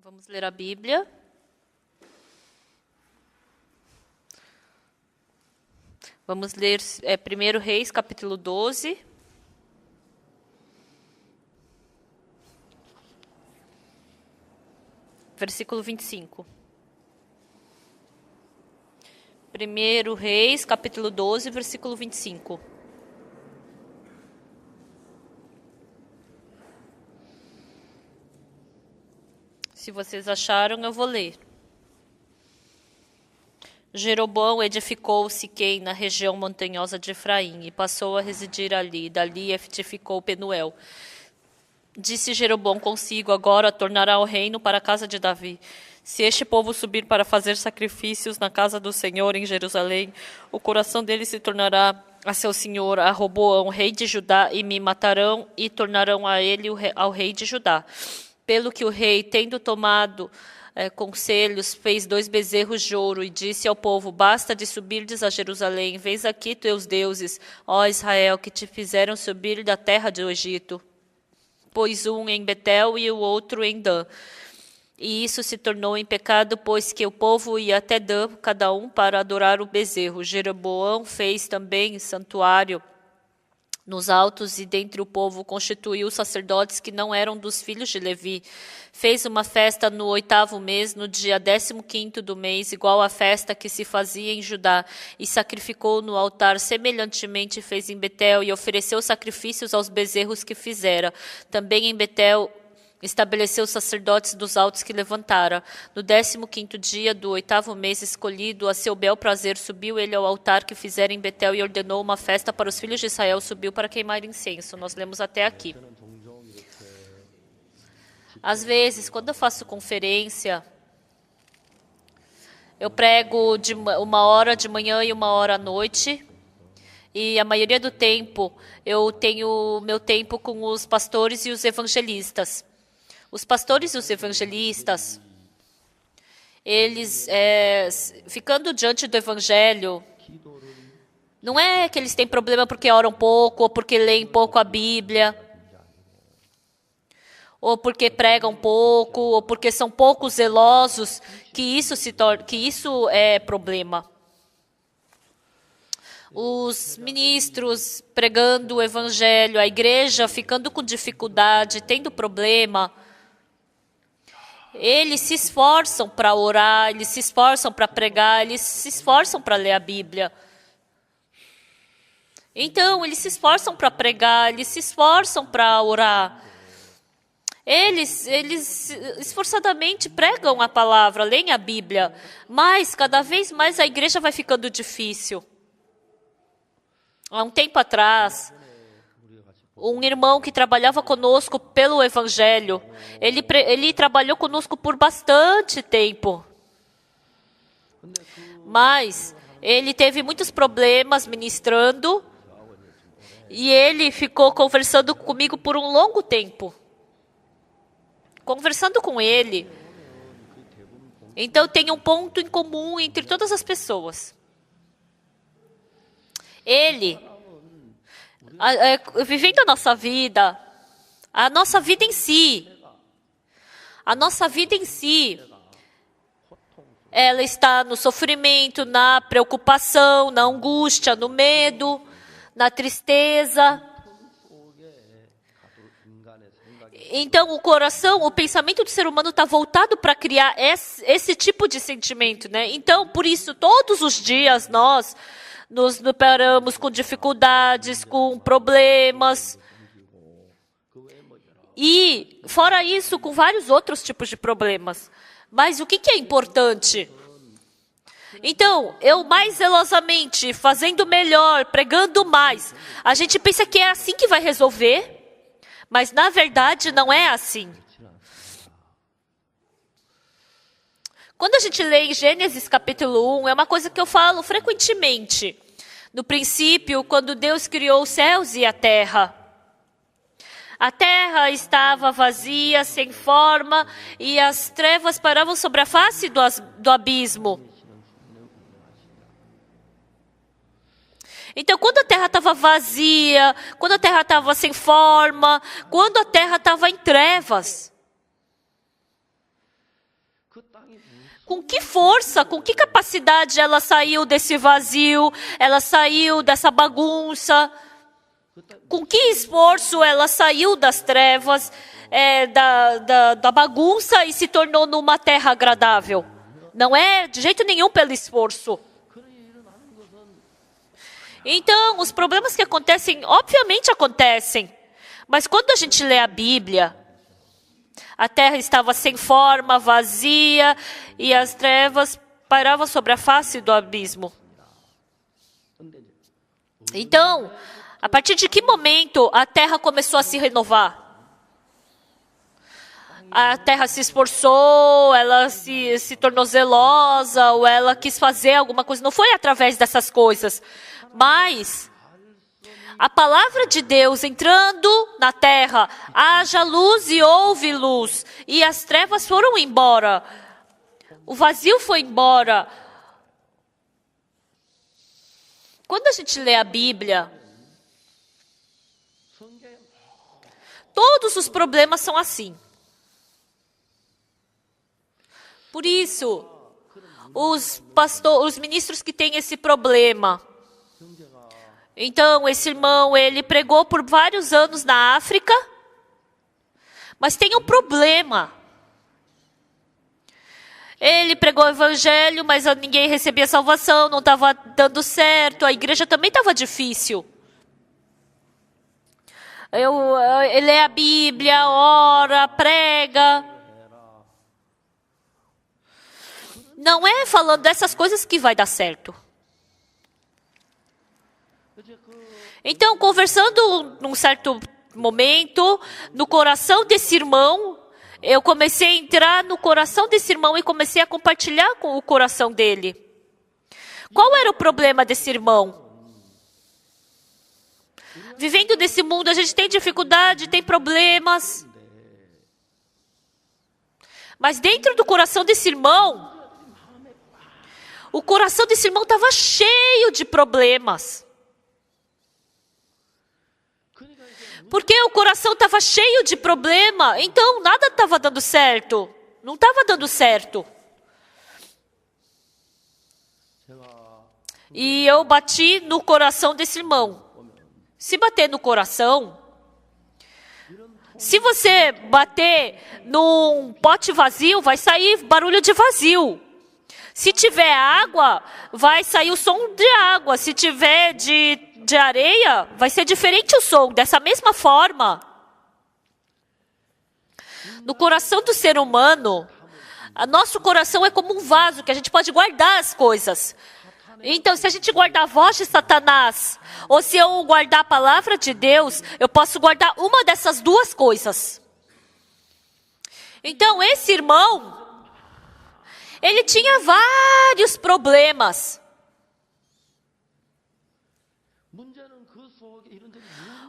Vamos ler a Bíblia. Vamos ler 1 Reis, capítulo 12. Versículo 25. 1 Reis, capítulo 12, versículo 25. Se vocês acharam, eu vou ler. Jeroboão edificou Siquém na região montanhosa de Efraim e passou a residir ali. Dali edificou Penuel. Disse Jeroboão consigo: agora tornará o reino para a casa de Davi. Se este povo subir para fazer sacrifícios na casa do Senhor em Jerusalém, o coração dele se tornará a seu senhor, a Roboão, rei de Judá, e me matarão e tornarão a ele ao rei de Judá. Pelo que o rei, tendo tomado conselhos, fez 2 bezerros de ouro e disse ao povo: basta de subirdes a Jerusalém, vês aqui teus deuses, ó Israel, que te fizeram subir da terra do Egito. Pôs um em Betel e o outro em Dan. E isso se tornou em pecado, pois que o povo ia até Dan, cada um para adorar o bezerro. Jeroboão fez também santuário nos altos e dentre o povo constituiu sacerdotes que não eram dos filhos de Levi. Fez uma festa no 8º mês, no dia 15º do mês, igual à festa que se fazia em Judá, e sacrificou no altar. Semelhantemente fez em Betel e ofereceu sacrifícios aos bezerros que fizera. Também em Betel estabeleceu os sacerdotes dos altos que levantara. No 15º dia do 8º mês, escolhido a seu bel prazer, subiu ele ao altar que fizera em Betel e ordenou uma festa para os filhos de Israel. Subiu para queimar incenso. Nós lemos até aqui. Às vezes, quando eu faço conferência, eu prego de 1 hora de manhã e 1 hora à noite. E a maioria do tempo, eu tenho meu tempo com os pastores e os evangelistas. Os pastores e os evangelistas, eles, ficando diante do evangelho, não é que eles têm problema porque oram pouco, ou porque leem pouco a Bíblia, ou porque pregam pouco, ou porque são pouco zelosos, que isso é problema. Os ministros pregando o evangelho, a igreja ficando com dificuldade, tendo problema, eles se esforçam para orar, eles se esforçam para pregar, eles se esforçam para ler a Bíblia. Então, eles se esforçam para pregar, eles se esforçam para orar. Eles esforçadamente pregam a palavra, leem a Bíblia, mas cada vez mais a igreja vai ficando difícil. Há um tempo atrás, um irmão que trabalhava conosco pelo Evangelho, ele trabalhou conosco por bastante tempo. Mas ele teve muitos problemas ministrando e ele ficou conversando comigo por um longo tempo. Conversando com ele. Então tem um ponto em comum entre todas as pessoas. Ele, vivendo a nossa vida em si, ela está no sofrimento, na preocupação, na angústia, no medo, na tristeza. Então, o pensamento do ser humano está voltado para criar esse tipo de sentimento, né? Então, por isso, todos os dias nós nos deparamos com dificuldades, com problemas. E, fora isso, com vários outros tipos de problemas. Mas o que é importante? Então, eu mais zelosamente, fazendo melhor, pregando mais, a gente pensa que é assim que vai resolver, mas na verdade não é assim. Quando a gente lê em Gênesis capítulo 1, é uma coisa que eu falo frequentemente. No princípio, quando Deus criou os céus e a terra estava vazia, sem forma, e as trevas paravam sobre a face do abismo. Então, quando a terra estava vazia, quando a terra estava sem forma, quando a terra estava em trevas, Com que força, com que capacidade ela saiu desse vazio, ela saiu dessa bagunça? Com que esforço ela saiu das trevas, da bagunça e se tornou numa terra agradável? Não é de jeito nenhum pelo esforço. Então, os problemas que acontecem, obviamente acontecem. Mas quando a gente lê a Bíblia, a terra estava sem forma, vazia, e as trevas pairavam sobre a face do abismo. Então, a partir de que momento a terra começou a se renovar? A terra se esforçou, ela se tornou zelosa, ou ela quis fazer alguma coisa. Não foi através dessas coisas, mas a palavra de Deus entrando na terra, haja luz e houve luz, e as trevas foram embora, o vazio foi embora. Quando a gente lê a Bíblia, todos os problemas são assim. Por isso, os ministros que têm esse problema. Então, esse irmão, ele pregou por vários anos na África, mas tem um problema. Ele pregou o evangelho, mas ninguém recebia salvação, não estava dando certo, a igreja também estava difícil. Ele lê a Bíblia, ora, prega. Não é falando dessas coisas que vai dar certo. Então, conversando num certo momento, no coração desse irmão, eu comecei a entrar no coração desse irmão e comecei a compartilhar com o coração dele. Qual era o problema desse irmão? Vivendo nesse mundo, a gente tem dificuldade, tem problemas. Mas dentro do coração desse irmão, o coração desse irmão estava cheio de problemas. Porque o coração estava cheio de problema, então nada estava dando certo. Não estava dando certo. E eu bati no coração desse irmão. Se bater no coração, se você bater num pote vazio, vai sair barulho de vazio. Se tiver água, vai sair o som de água. Se tiver de areia, vai ser diferente o som. Dessa mesma forma, no coração do ser humano, nosso coração é como um vaso que a gente pode guardar as coisas. Então, se a gente guardar a voz de Satanás, ou se eu guardar a palavra de Deus, eu posso guardar uma dessas duas coisas. Então, esse irmão, ele tinha vários problemas.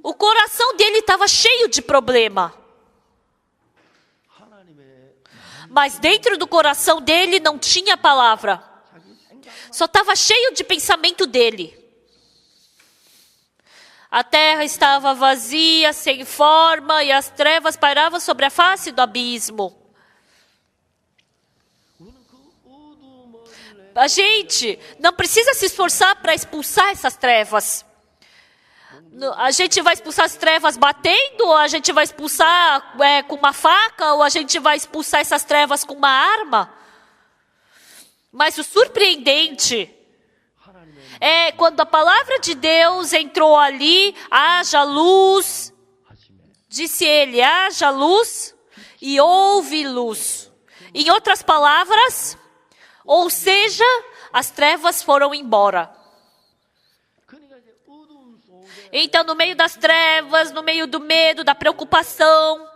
O coração dele estava cheio de problema. Mas dentro do coração dele não tinha palavra. Só estava cheio de pensamento dele. A terra estava vazia, sem forma, e as trevas pairavam sobre a face do abismo. A gente não precisa se esforçar para expulsar essas trevas. A gente vai expulsar as trevas batendo, ou a gente vai expulsar com uma faca, ou a gente vai expulsar essas trevas com uma arma. Mas o surpreendente é quando a palavra de Deus entrou ali, haja luz, disse ele, haja luz e houve luz. Em outras palavras, ou seja, as trevas foram embora. Então, no meio das trevas, no meio do medo, da preocupação,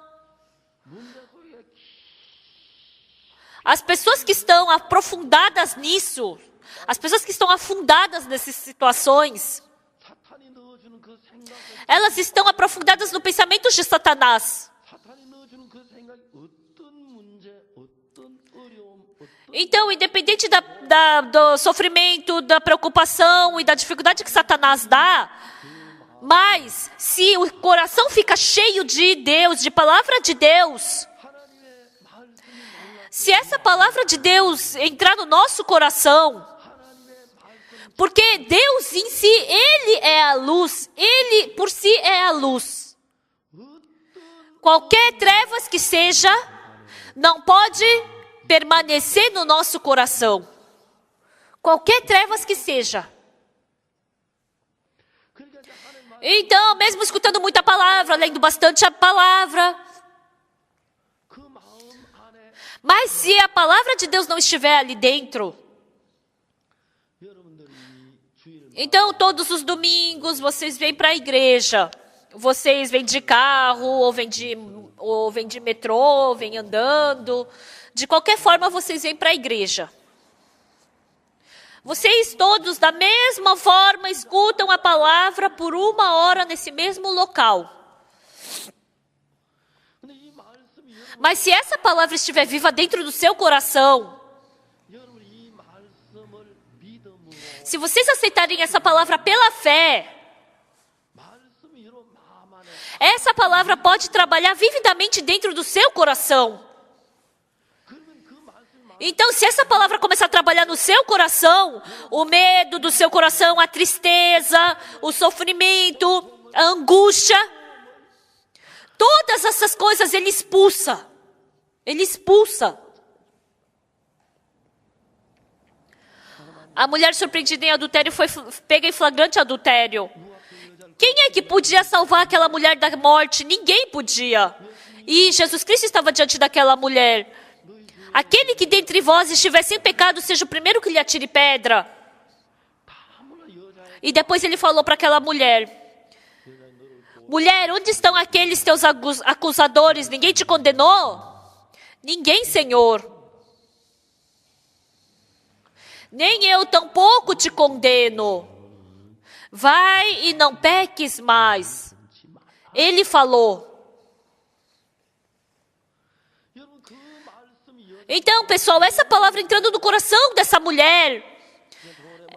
as pessoas que estão aprofundadas nisso, as pessoas que estão afundadas nessas situações, elas estão aprofundadas no pensamento de Satanás. Então, independente do sofrimento, da preocupação e da dificuldade que Satanás dá, mas se o coração fica cheio de Deus, de palavra de Deus, Se essa palavra de Deus entrar no nosso coração, porque Deus em si, Ele é a luz, Ele por si é a luz. Qualquer trevas que seja, não pode permanecer no nosso coração. Qualquer trevas que seja. Então, mesmo escutando muita palavra, lendo bastante a palavra, mas se a palavra de Deus não estiver ali dentro, então todos os domingos vocês vêm para a igreja. Vocês vêm de carro, ou vêm de metrô, vêm andando. De qualquer forma, vocês vêm para a igreja. Vocês todos, da mesma forma, escutam a palavra por 1 hora nesse mesmo local. Mas se essa palavra estiver viva dentro do seu coração, se vocês aceitarem essa palavra pela fé, essa palavra pode trabalhar vividamente dentro do seu coração. Então, se essa palavra começar a trabalhar no seu coração, o medo do seu coração, a tristeza, o sofrimento, a angústia, todas essas coisas ele expulsa. Ele expulsa. A mulher surpreendida em adultério foi pega em flagrante adultério. Quem é que podia salvar aquela mulher da morte? Ninguém podia. E Jesus Cristo estava diante daquela mulher. Aquele que dentre vós estiver sem pecado, seja o primeiro que lhe atire pedra. E depois ele falou para aquela mulher: mulher, onde estão aqueles teus acusadores? Ninguém te condenou? Ninguém, Senhor. Nem eu tampouco te condeno. Vai e não peques mais. Ele falou. Então, pessoal, essa palavra entrando no coração dessa mulher,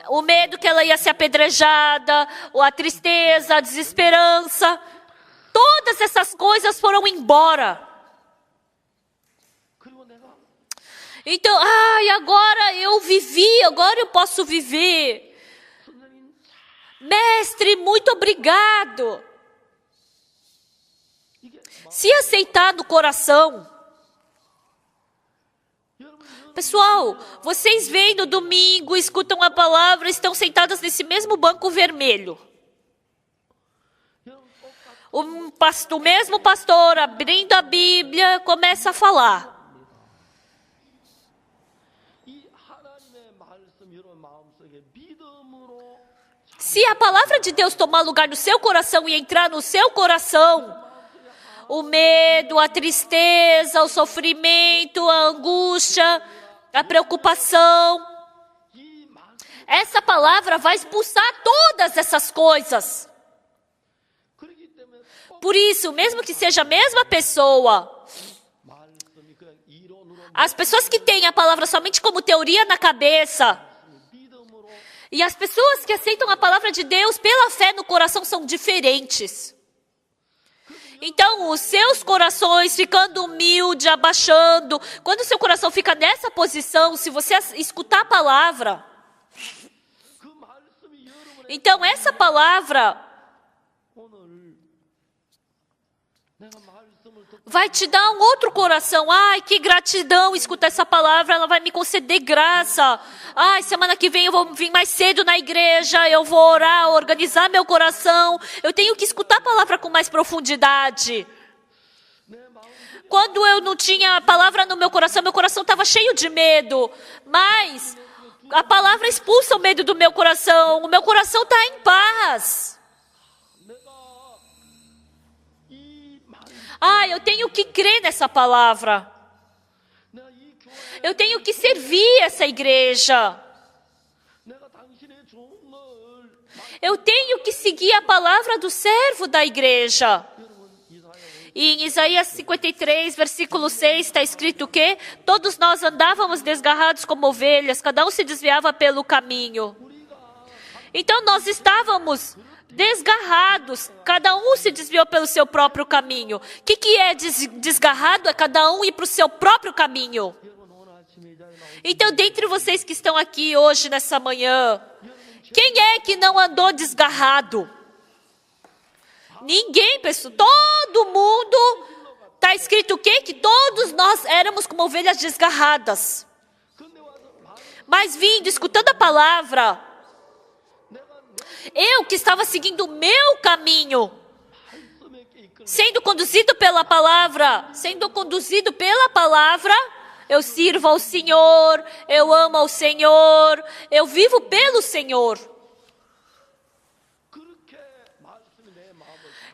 o medo que ela ia ser apedrejada, a tristeza, a desesperança, todas essas coisas foram embora. Então, agora eu vivi, agora eu posso viver. Mestre, muito obrigado. Se aceitar no coração, pessoal, vocês vêm no domingo, escutam a palavra, estão sentadas nesse mesmo banco vermelho. O mesmo pastor, abrindo a Bíblia, começa a falar. Se a palavra de Deus tomar lugar no seu coração e entrar no seu coração, o medo, a tristeza, o sofrimento, a angústia, a preocupação, essa palavra vai expulsar todas essas coisas. Por isso, mesmo que seja a mesma pessoa, as pessoas que têm a palavra somente como teoria na cabeça, e as pessoas que aceitam a palavra de Deus pela fé no coração são diferentes. Então, os seus corações ficando humilde, abaixando, quando o seu coração fica nessa posição, se você escutar a palavra, então essa palavra vai te dar um outro coração. Ai, que gratidão escutar essa palavra, ela vai me conceder graça. Ai, semana que vem eu vou vir mais cedo na igreja, eu vou orar, organizar meu coração. Eu tenho que escutar a palavra com mais profundidade. Quando eu não tinha a palavra no meu coração estava cheio de medo. Mas a palavra expulsa o medo do meu coração. O meu coração está em paz. Eu tenho que crer nessa palavra. Eu tenho que servir essa igreja. Eu tenho que seguir a palavra do servo da igreja. E em Isaías 53, versículo 6, está escrito que todos nós andávamos desgarrados como ovelhas, cada um se desviava pelo caminho. Então nós estávamos desgarrados, cada um se desviou pelo seu próprio caminho. O que é desgarrado? É cada um ir para o seu próprio caminho. Então, dentre vocês que estão aqui hoje, nessa manhã, quem é que não andou desgarrado? Ninguém, pessoal. Todo mundo, está escrito o quê? Que todos nós éramos como ovelhas desgarradas. Mas vindo, escutando a palavra, eu que estava seguindo o meu caminho, sendo conduzido pela palavra, eu sirvo ao Senhor, eu amo ao Senhor, eu vivo pelo Senhor.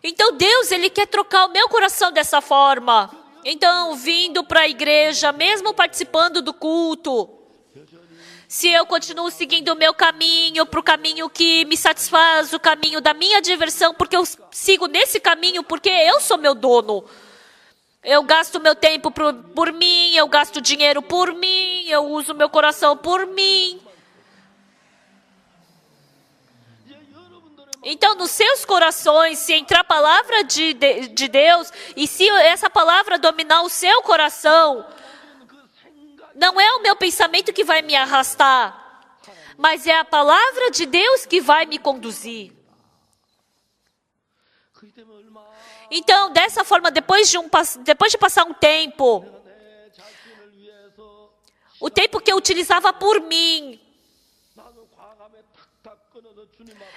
Então Deus, Ele quer trocar o meu coração dessa forma. Então, vindo para a igreja, mesmo participando do culto, se eu continuo seguindo o meu caminho, para o caminho que me satisfaz, o caminho da minha diversão, porque eu sigo nesse caminho, porque eu sou meu dono. Eu gasto meu tempo por mim, eu gasto dinheiro por mim, eu uso meu coração por mim. Então, nos seus corações, se entrar a palavra de Deus, e se essa palavra dominar o seu coração, não é o meu pensamento que vai me arrastar, mas é a palavra de Deus que vai me conduzir. Então, dessa forma, depois de passar um tempo, o tempo que eu utilizava por mim,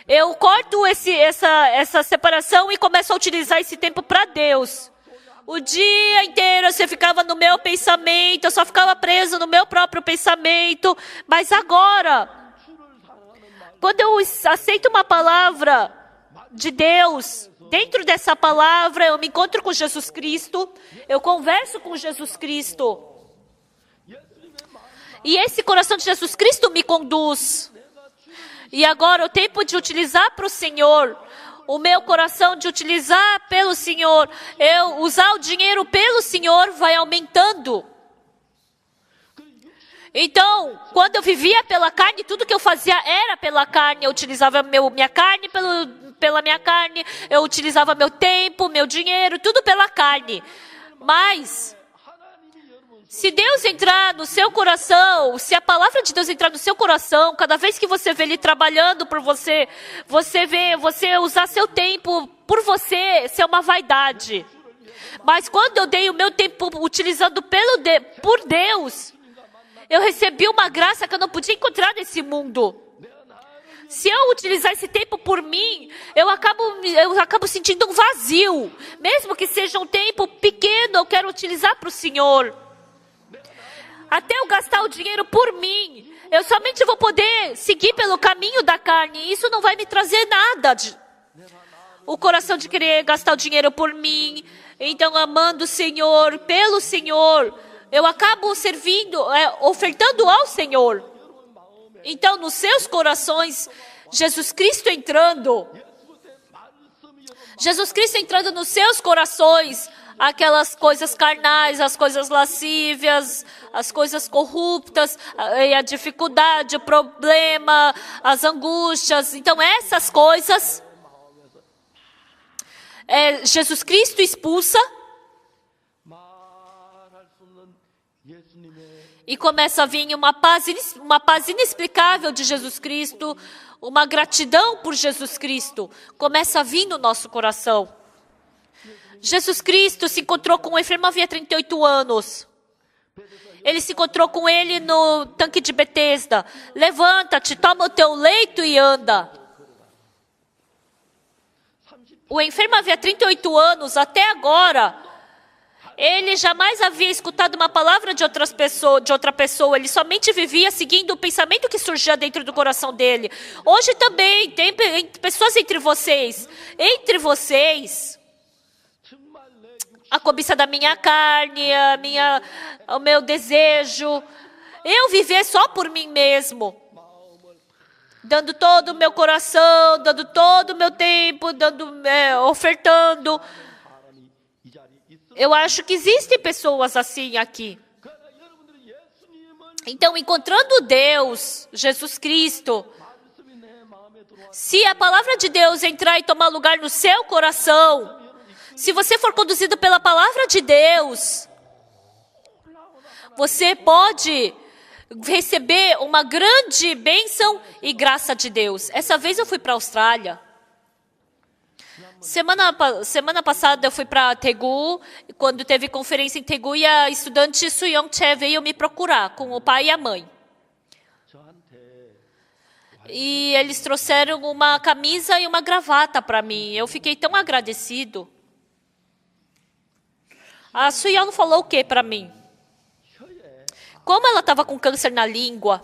eu corto essa separação e começo a utilizar esse tempo para Deus. O dia inteiro você ficava no meu pensamento, eu só ficava preso no meu próprio pensamento. Mas agora, quando eu aceito uma palavra de Deus, dentro dessa palavra eu me encontro com Jesus Cristo, eu converso com Jesus Cristo. E esse coração de Jesus Cristo me conduz. E agora o tempo de utilizar para o Senhor, o meu coração de utilizar pelo Senhor, eu usar o dinheiro pelo Senhor vai aumentando. Então, quando eu vivia pela carne, tudo que eu fazia era pela carne. Eu utilizava minha carne pela minha carne, eu utilizava meu tempo, meu dinheiro, tudo pela carne. Mas se Deus entrar no seu coração, se a palavra de Deus entrar no seu coração, cada vez que você vê Ele trabalhando por você, você usar seu tempo por você, isso é uma vaidade. Mas quando eu dei o meu tempo utilizando por Deus, eu recebi uma graça que eu não podia encontrar nesse mundo. Se eu utilizar esse tempo por mim, eu acabo sentindo um vazio. Mesmo que seja um tempo pequeno, eu quero utilizar para o Senhor. Até eu gastar o dinheiro por mim, eu somente vou poder seguir pelo caminho da carne. Isso não vai me trazer nada. O coração de querer gastar o dinheiro por mim. Então, amando o Senhor, pelo Senhor, eu acabo servindo, ofertando ao Senhor. Então, nos seus corações, Jesus Cristo entrando nos seus corações, aquelas coisas carnais, as coisas lascívias, as coisas corruptas, a dificuldade, o problema, as angústias. Então, essas coisas, Jesus Cristo expulsa e começa a vir uma paz inexplicável de Jesus Cristo, uma gratidão por Jesus Cristo, começa a vir no nosso coração. Jesus Cristo se encontrou com o enfermo havia 38 anos. Ele se encontrou com ele no tanque de Betesda. Levanta-te, toma o teu leito e anda. O enfermo havia 38 anos, até agora, ele jamais havia escutado uma palavra de outra pessoa. Ele somente vivia seguindo o pensamento que surgia dentro do coração dele. Hoje também tem pessoas entre vocês. A cobiça da minha carne, o meu desejo. Eu viver só por mim mesmo. Dando todo o meu coração, dando todo o meu tempo, ofertando. Eu acho que existem pessoas assim aqui. Então, encontrando Deus, Jesus Cristo, se a palavra de Deus entrar e tomar lugar no seu coração, se você for conduzido pela palavra de Deus, você pode receber uma grande bênção e graça de Deus. Essa vez eu fui para a Austrália. Semana passada eu fui para Daegu, quando teve conferência em Daegu, e a estudante Suyong Che veio me procurar com o pai e a mãe. E eles trouxeram uma camisa e uma gravata para mim. Eu fiquei tão agradecido. A Suyong falou o que para mim? Como ela estava com câncer na língua,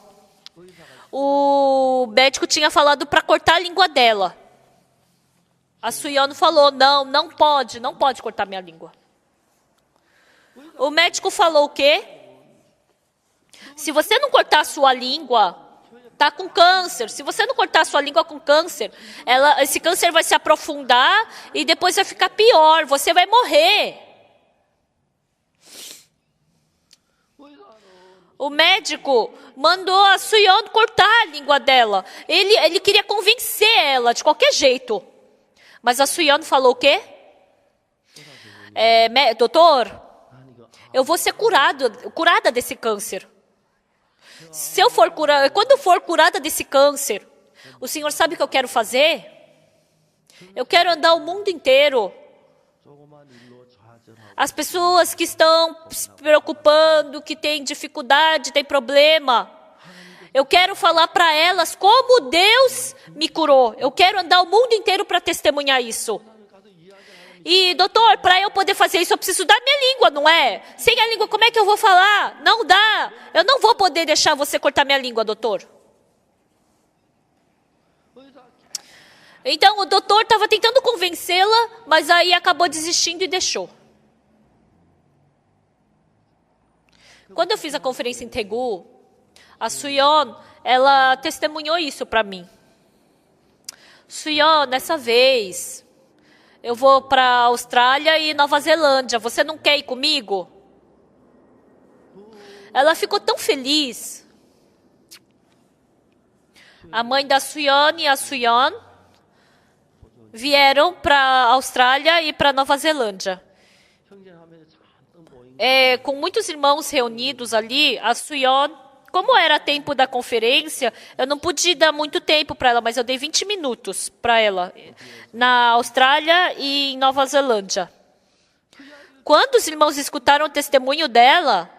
o médico tinha falado para cortar a língua dela. A Suyong falou, não pode cortar minha língua. O médico falou o quê? Se você não cortar a sua língua, tá com câncer. Se você não cortar a sua língua com câncer, esse câncer vai se aprofundar e depois vai ficar pior. Você vai morrer. O médico mandou a Suyong cortar a língua dela. Ele queria convencer ela de qualquer jeito. Mas a Suyong falou o quê? Doutor, eu vou ser curada desse câncer. Quando eu for curada desse câncer, o senhor sabe o que eu quero fazer? Eu quero andar o mundo inteiro. As pessoas que estão se preocupando, que têm dificuldade, têm problema, eu quero falar para elas como Deus me curou. Eu quero andar o mundo inteiro para testemunhar isso. E, doutor, para eu poder fazer isso, eu preciso da minha língua, não é? Sem a língua, como é que eu vou falar? Não dá. Eu não vou poder deixar você cortar minha língua, doutor. Então, o doutor estava tentando convencê-la, mas aí acabou desistindo e deixou. Quando eu fiz a conferência em Daegu, a Suyong, ela testemunhou isso para mim. Suyong, nessa vez, eu vou para a Austrália e Nova Zelândia. Você não quer ir comigo? Ela ficou tão feliz. A mãe da Suyong e a Suyong vieram para a Austrália e para Nova Zelândia. Com muitos irmãos reunidos ali, a Suyong, como era tempo da conferência, eu não pude dar muito tempo para ela, mas eu dei 20 minutos para ela, na Austrália e em Nova Zelândia. Quando os irmãos escutaram o testemunho dela,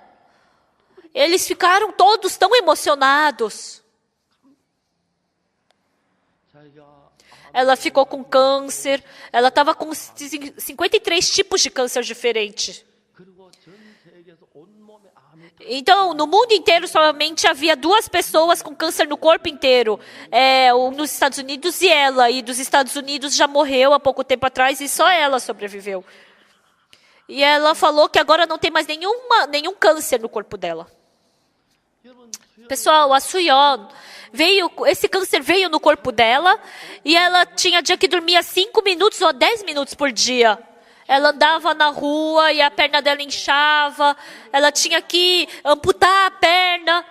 eles ficaram todos tão emocionados. Ela ficou com câncer, ela estava com 53 tipos de câncer diferentes. Então, no mundo inteiro, somente havia 2 pessoas com câncer no corpo inteiro. Nos Estados Unidos e ela. E dos Estados Unidos já morreu há pouco tempo atrás e só ela sobreviveu. E ela falou que agora não tem mais nenhum câncer no corpo dela. Pessoal, a Suyong, esse câncer veio no corpo dela e ela tinha dia que dormia 5 minutos ou 10 minutos por dia. Ela andava na rua e a perna dela inchava. Ela tinha que amputar a perna.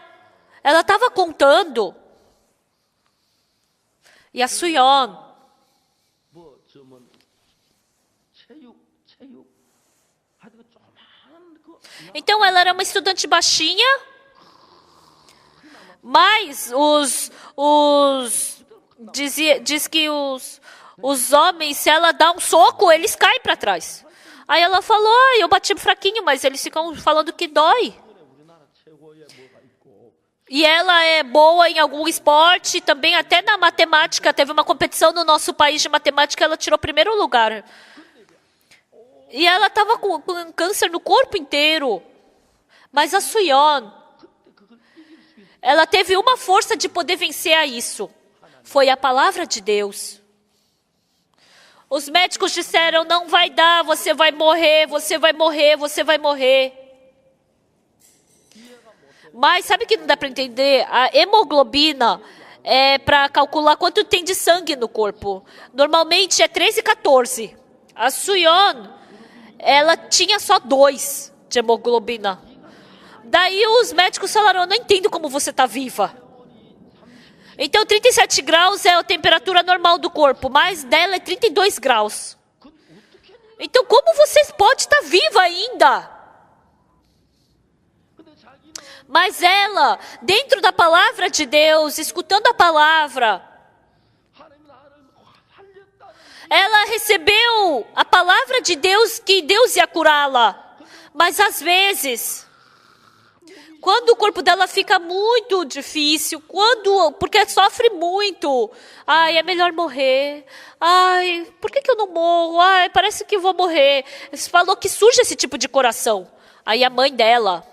Ela estava contando. E a Suyong, então ela era uma estudante baixinha, mas diz que os homens, se ela dá um soco, eles caem para trás. Aí ela falou, eu bati fraquinho, mas eles ficam falando que dói. E ela é boa em algum esporte, também até na matemática. Teve uma competição no nosso país de matemática, ela tirou 1º lugar. E ela estava com câncer no corpo inteiro. Mas a Suyong, ela teve uma força de poder vencer a isso. Foi a palavra de Deus. Os médicos disseram, não vai dar, você vai morrer, você vai morrer, você vai morrer. Mas sabe o que não dá para entender? A hemoglobina é para calcular quanto tem de sangue no corpo. Normalmente é 13 e 14. A Suyong, ela tinha só 2 de hemoglobina. Daí os médicos falaram, eu não entendo como você está viva. Então, 37 graus é a temperatura normal do corpo, mas dela é 32 graus. Então, como você pode estar viva ainda? Mas ela, dentro da palavra de Deus, escutando a palavra, ela recebeu a palavra de Deus que Deus ia curá-la. Mas às vezes, quando o corpo dela fica muito difícil, porque sofre muito, ai, é melhor morrer, ai, por que eu não morro? Ai, parece que eu vou morrer. Falou que surge esse tipo de coração. Aí a mãe dela,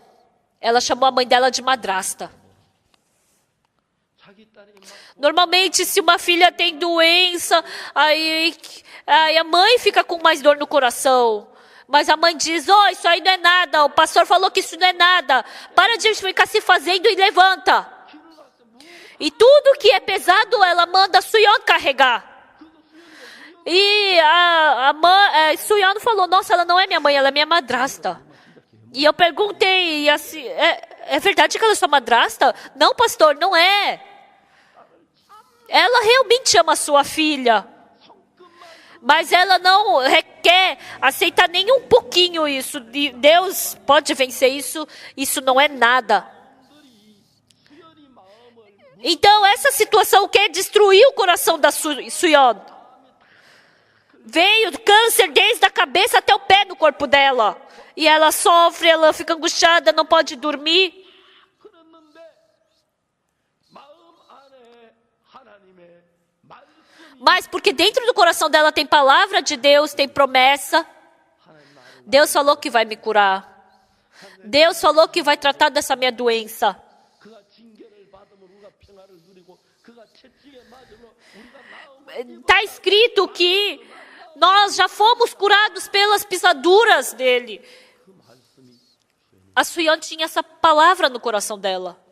ela chamou a mãe dela de madrasta. Normalmente, se uma filha tem doença, aí a mãe fica com mais dor no coração. Mas a mãe diz, isso aí não é nada, o pastor falou que isso não é nada. Para de ficar se fazendo e levanta. E tudo que é pesado, ela manda a Suyon carregar. E a mãe, Suyon falou, nossa, ela não é minha mãe, ela é minha madrasta. E eu perguntei, assim, é verdade que ela é sua madrasta? Não, pastor, não é. Ela realmente ama a sua filha. Mas ela não quer aceitar nem um pouquinho isso. Deus pode vencer isso. Isso não é nada. Então, essa situação quer destruir o coração da Suyon. Veio câncer desde a cabeça até o pé no corpo dela. E ela sofre, ela fica angustiada, não pode dormir. Mas porque dentro do coração dela tem palavra de Deus, tem promessa. Deus falou que vai me curar. Deus falou que vai tratar dessa minha doença. Está escrito que nós já fomos curados pelas pisaduras dele. A Suyon tinha essa palavra no coração dela.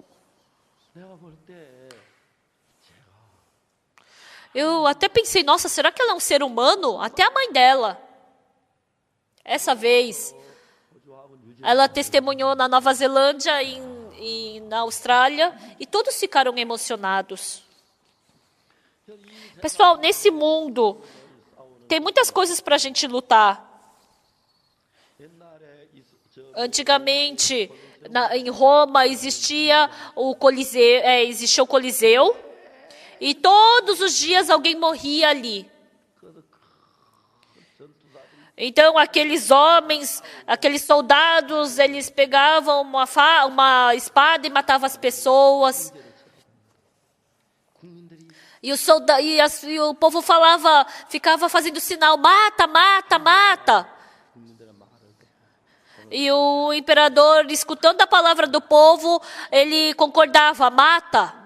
Eu até pensei, nossa, será que ela é um ser humano? Até a mãe dela. Essa vez, ela testemunhou na Nova Zelândia e na Austrália, e todos ficaram emocionados. Pessoal, nesse mundo, tem muitas coisas para a gente lutar. Antigamente, em Roma, existia o Coliseu, e todos os dias alguém morria ali. Então, aqueles homens, aqueles soldados, eles pegavam uma espada e matavam as pessoas. E o povo ficava fazendo sinal, mata, mata, mata. E o imperador, escutando a palavra do povo, ele concordava, mata.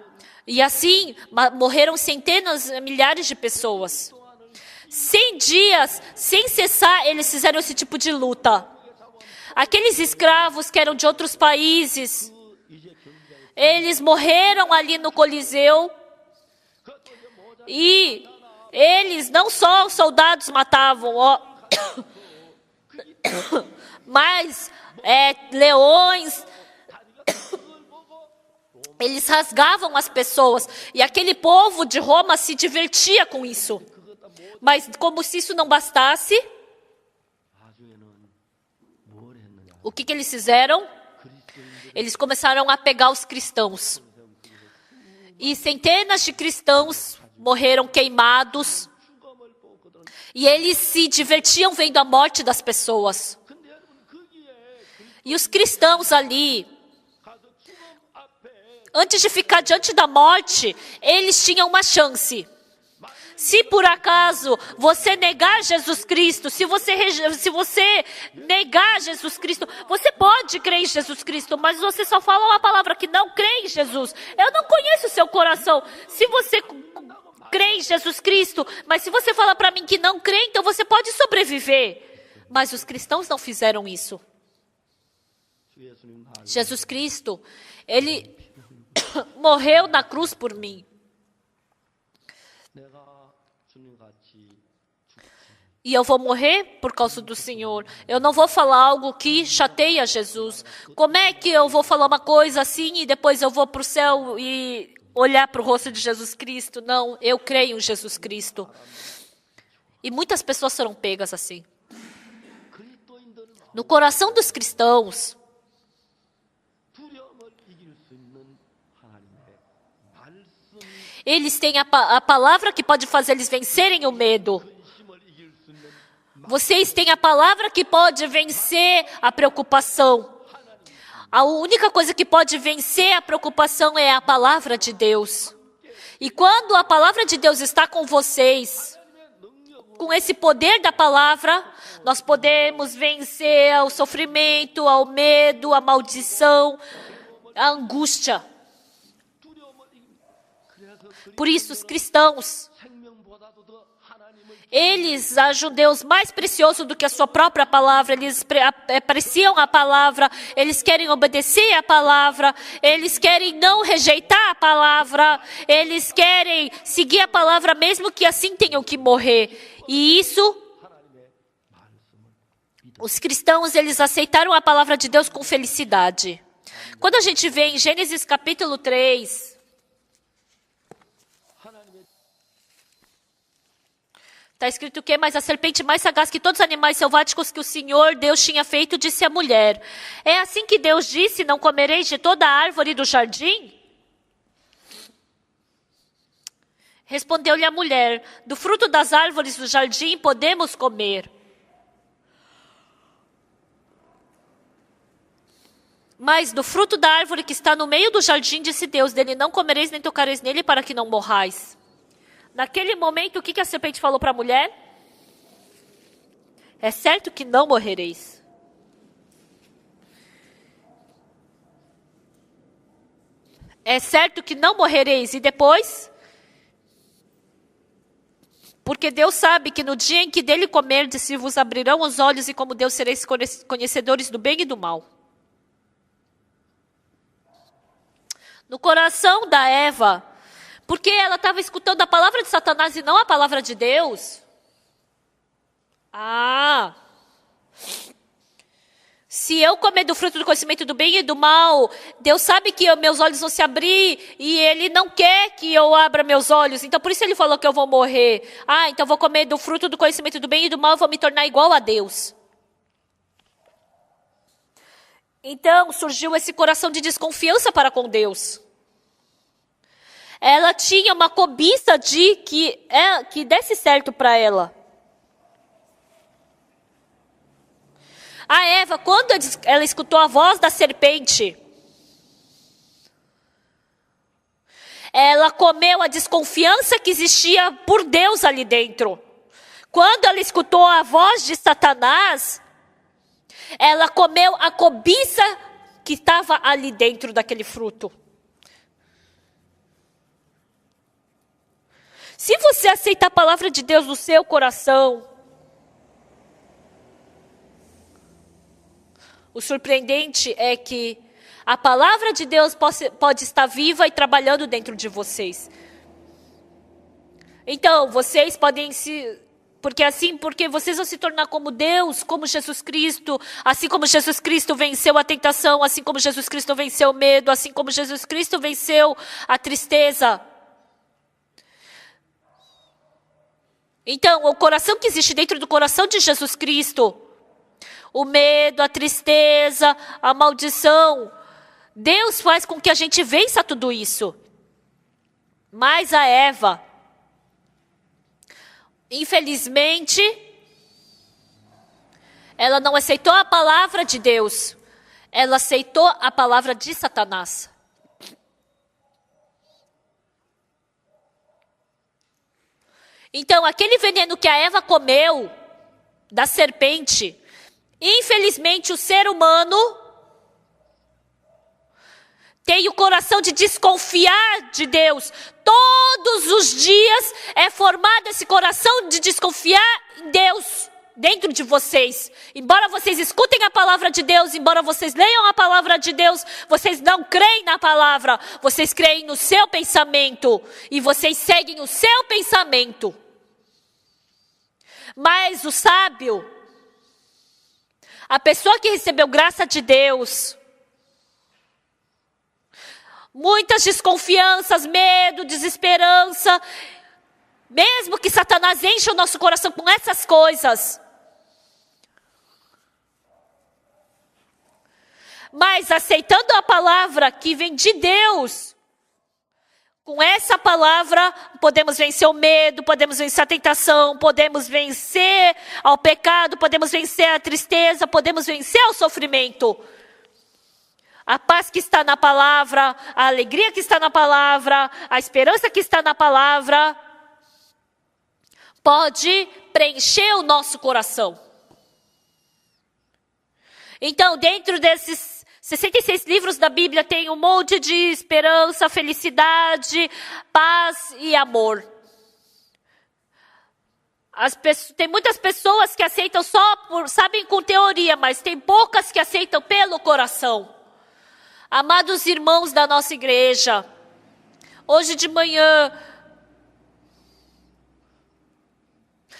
E assim, morreram centenas, milhares de pessoas. 100 dias, sem cessar, eles fizeram esse tipo de luta. Aqueles escravos que eram de outros países, eles morreram ali no Coliseu. E eles, não só os soldados matavam, mas leões, eles rasgavam as pessoas. E aquele povo de Roma se divertia com isso. Mas como se isso não bastasse, o que eles fizeram? Eles começaram a pegar os cristãos. E centenas de cristãos morreram queimados. E eles se divertiam vendo a morte das pessoas. E os cristãos ali, antes de ficar diante da morte, eles tinham uma chance. Se por acaso você negar Jesus Cristo, se você negar Jesus Cristo, você pode crer em Jesus Cristo, mas você só fala uma palavra que não crê em Jesus. Eu não conheço o seu coração. Se você crê em Jesus Cristo, mas se você fala para mim que não crê, então você pode sobreviver. Mas os cristãos não fizeram isso. Jesus Cristo, Ele morreu na cruz por mim. E eu vou morrer por causa do Senhor. Eu não vou falar algo que chateia Jesus. Como é que eu vou falar uma coisa assim e depois eu vou para o céu e olhar para o rosto de Jesus Cristo? Não, eu creio em Jesus Cristo. E muitas pessoas serão pegas assim. No coração dos cristãos, Eles têm a palavra que pode fazer eles vencerem o medo. Vocês têm a palavra que pode vencer a preocupação. A única coisa que pode vencer a preocupação é a palavra de Deus. E quando a palavra de Deus está com vocês, com esse poder da palavra, nós podemos vencer o sofrimento, o medo, a maldição, a angústia. Por isso, os cristãos, eles acham Deus mais precioso do que a sua própria palavra, eles apreciam a palavra, eles querem obedecer a palavra, eles querem não rejeitar a palavra, eles querem seguir a palavra mesmo que assim tenham que morrer. E isso, os cristãos, eles aceitaram a palavra de Deus com felicidade. Quando a gente vê em Gênesis capítulo 3, está escrito que mas a serpente mais sagaz que todos os animais selváticos que o Senhor Deus tinha feito, disse à mulher: é assim que Deus disse, não comereis de toda a árvore do jardim? Respondeu-lhe a mulher: do fruto das árvores do jardim podemos comer. Mas do fruto da árvore que está no meio do jardim, disse Deus, dele não comereis nem tocareis nele para que não morrais. Naquele momento, o que a serpente falou para a mulher? É certo que não morrereis. É certo que não morrereis. E depois? Porque Deus sabe que no dia em que dele comerdes, se vos abrirão os olhos e como Deus sereis conhecedores do bem e do mal. No coração da Eva, porque ela estava escutando a palavra de Satanás e não a palavra de Deus. Se eu comer do fruto do conhecimento do bem e do mal, Deus sabe que meus olhos vão se abrir e Ele não quer que eu abra meus olhos. Então por isso Ele falou que eu vou morrer. Então eu vou comer do fruto do conhecimento do bem e do mal e vou me tornar igual a Deus. Então surgiu esse coração de desconfiança para com Deus. Ela tinha uma cobiça de que desse certo para ela. A Eva, quando ela escutou a voz da serpente, ela comeu a desconfiança que existia por Deus ali dentro. Quando ela escutou a voz de Satanás, ela comeu a cobiça que estava ali dentro daquele fruto. Se você aceitar a palavra de Deus no seu coração, o surpreendente é que a palavra de Deus pode estar viva e trabalhando dentro de vocês. Então, vocês podem porque vocês vão se tornar como Deus, como Jesus Cristo, assim como Jesus Cristo venceu a tentação, assim como Jesus Cristo venceu o medo, assim como Jesus Cristo venceu a tristeza. Então, o coração que existe dentro do coração de Jesus Cristo, o medo, a tristeza, a maldição, Deus faz com que a gente vença tudo isso. Mas a Eva, infelizmente, ela não aceitou a palavra de Deus, ela aceitou a palavra de Satanás. Então, aquele veneno que a Eva comeu da serpente, infelizmente o ser humano tem o coração de desconfiar de Deus. Todos os dias é formado esse coração de desconfiar em Deus dentro de vocês. Embora vocês escutem a palavra de Deus, embora vocês leiam a palavra de Deus, vocês não creem na palavra, vocês creem no seu pensamento e vocês seguem o seu pensamento. Mas o sábio, a pessoa que recebeu graça de Deus, muitas desconfianças, medo, desesperança, mesmo que Satanás encha o nosso coração com essas coisas, Mas aceitando a palavra que vem de Deus, com essa palavra podemos vencer o medo, podemos vencer a tentação, podemos vencer ao pecado, podemos vencer a tristeza, podemos vencer o sofrimento. A paz que está na palavra, a alegria que está na palavra, a esperança que está na palavra, pode preencher o nosso coração. Então, dentro desses 66 livros da Bíblia tem um monte de esperança, felicidade, paz e amor. Tem muitas pessoas que aceitam sabem com teoria, mas tem poucas que aceitam pelo coração. Amados irmãos da nossa igreja, hoje de manhã,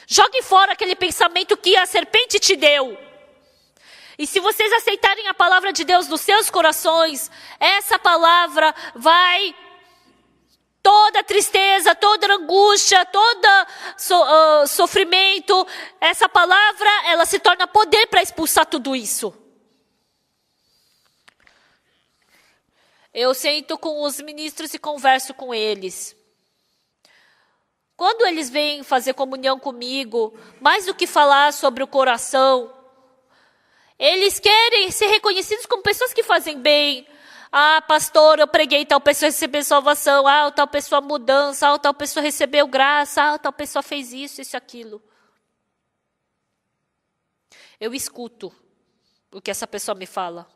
jogue fora aquele pensamento que a serpente te deu. E se vocês aceitarem a palavra de Deus nos seus corações, essa palavra vai, toda tristeza, toda angústia, todo sofrimento, essa palavra, ela se torna poder para expulsar tudo isso. Eu sento com os ministros e converso com eles. Quando eles vêm fazer comunhão comigo, mais do que falar sobre o coração, eles querem ser reconhecidos como pessoas que fazem bem. Ah, pastor, eu preguei, tal pessoa recebeu salvação. Ah, tal pessoa mudança. Ah, tal pessoa recebeu graça. Ah, tal pessoa fez isso, isso e aquilo. Eu escuto o que essa pessoa me fala.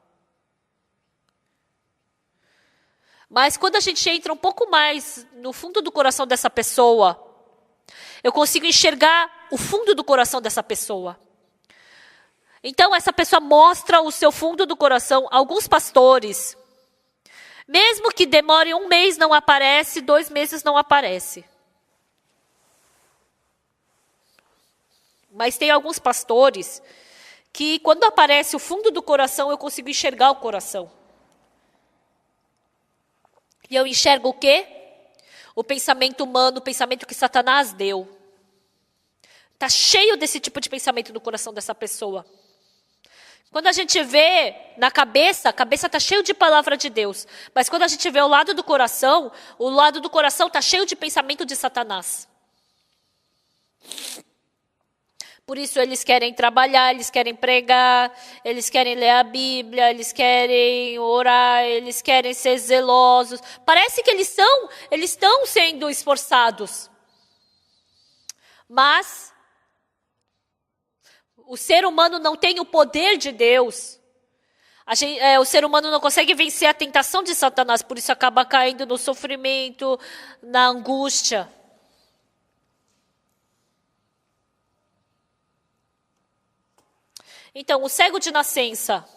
Mas quando a gente entra um pouco mais no fundo do coração dessa pessoa, eu consigo enxergar o fundo do coração dessa pessoa. Então, essa pessoa mostra o seu fundo do coração. Alguns pastores, mesmo que demore 1 mês, não aparece, 2 meses não aparece. Mas tem alguns pastores que, quando aparece o fundo do coração, eu consigo enxergar o coração. E eu enxergo o quê? O pensamento humano, o pensamento que Satanás deu. Está cheio desse tipo de pensamento no coração dessa pessoa. Quando a gente vê na cabeça, a cabeça está cheia de palavra de Deus. Mas quando a gente vê o lado do coração está cheio de pensamento de Satanás. Por isso eles querem trabalhar, eles querem pregar, eles querem ler a Bíblia, eles querem orar, eles querem ser zelosos. Parece que eles estão sendo esforçados. Mas o ser humano não tem o poder de Deus. O ser humano não consegue vencer a tentação de Satanás, por isso acaba caindo no sofrimento, na angústia. Então, o cego de nascença,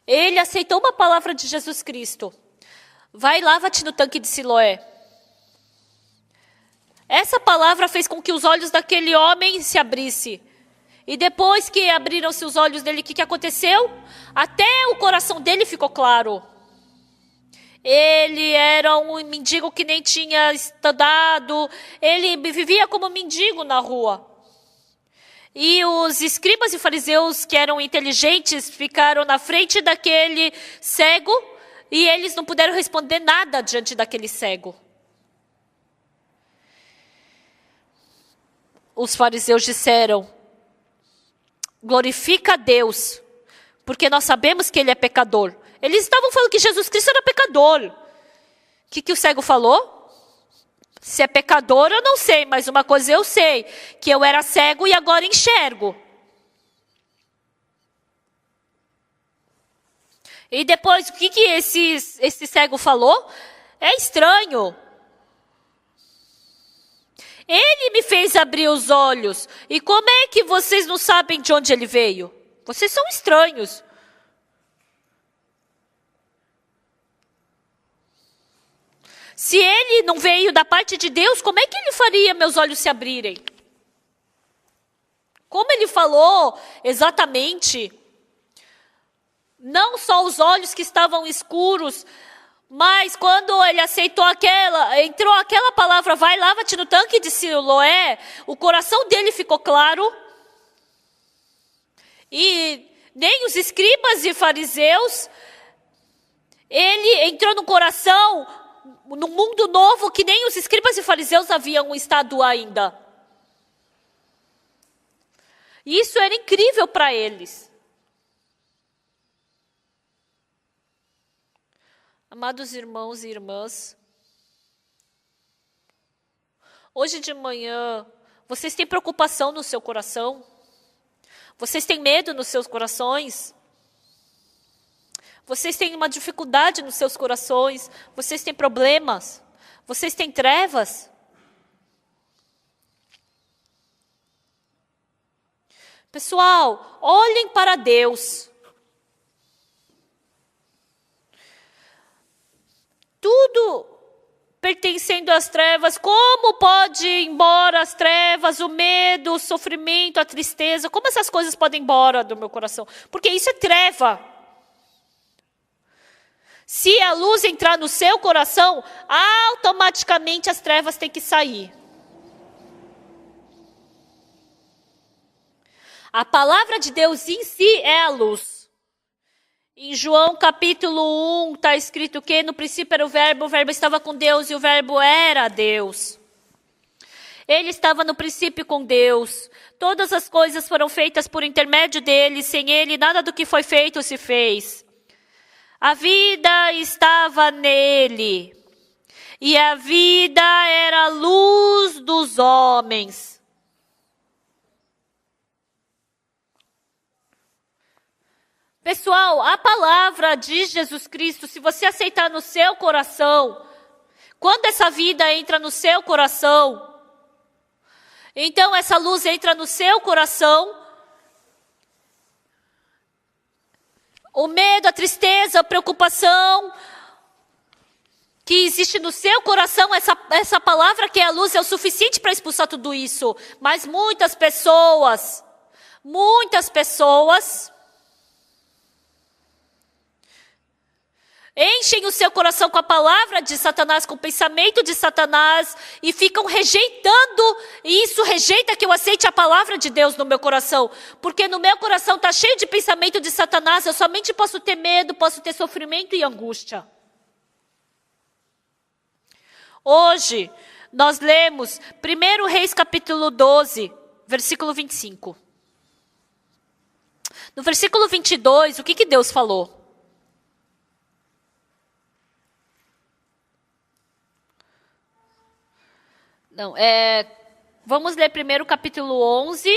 ele aceitou uma palavra de Jesus Cristo. Vai, lava-te no tanque de Siloé. Essa palavra fez com que os olhos daquele homem se abrissem. E depois que abriram-se os olhos dele, o que aconteceu? Até o coração dele ficou claro. Ele era um mendigo que nem tinha estudado. Ele vivia como mendigo na rua. E os escribas e fariseus, que eram inteligentes, ficaram na frente daquele cego. E eles não puderam responder nada diante daquele cego. Os fariseus disseram: glorifica a Deus, porque nós sabemos que ele é pecador. Eles estavam falando que Jesus Cristo era pecador. O que o cego falou? Se é pecador, eu não sei, mas uma coisa eu sei, que eu era cego e agora enxergo. E depois, o que esse cego falou? É estranho. Ele me fez abrir os olhos. E como é que vocês não sabem de onde ele veio? Vocês são estranhos. Se ele não veio da parte de Deus, como é que ele faria meus olhos se abrirem? Como ele falou exatamente, não só os olhos que estavam escuros, mas quando ele entrou aquela palavra, vai, lava-te no tanque de Siloé, o coração dele ficou claro. E nem os escribas e fariseus. Ele entrou no coração, num mundo novo que nem os escribas e fariseus haviam estado ainda. E isso era incrível para eles. Amados irmãos e irmãs, hoje de manhã, vocês têm preocupação no seu coração? Vocês têm medo nos seus corações? Vocês têm uma dificuldade nos seus corações? Vocês têm problemas? Vocês têm trevas? Pessoal, olhem para Deus. Tudo pertencendo às trevas, como pode ir embora as trevas, o medo, o sofrimento, a tristeza? Como essas coisas podem ir embora do meu coração? Porque isso é treva. Se a luz entrar no seu coração, automaticamente as trevas têm que sair. A palavra de Deus em si é a luz. Em João capítulo 1 está escrito que no princípio era o verbo estava com Deus e o verbo era Deus. Ele estava no princípio com Deus. Todas as coisas foram feitas por intermédio dele, sem ele nada do que foi feito se fez. A vida estava nele, e a vida era a luz dos homens. Pessoal, a palavra de Jesus Cristo, se você aceitar no seu coração, quando essa vida entra no seu coração, então essa luz entra no seu coração, o medo, a tristeza, a preocupação que existe no seu coração, essa palavra que é a luz é o suficiente para expulsar tudo isso. Mas muitas pessoas enchem o seu coração com a palavra de Satanás, com o pensamento de Satanás, e ficam rejeitando, e isso rejeita que eu aceite a palavra de Deus no meu coração, porque no meu coração está cheio de pensamento de Satanás, eu somente posso ter medo, posso ter sofrimento e angústia. Hoje, nós lemos 1 Reis capítulo 12, versículo 25. No versículo 22, o que Deus falou? Não, vamos ler primeiro o capítulo 11.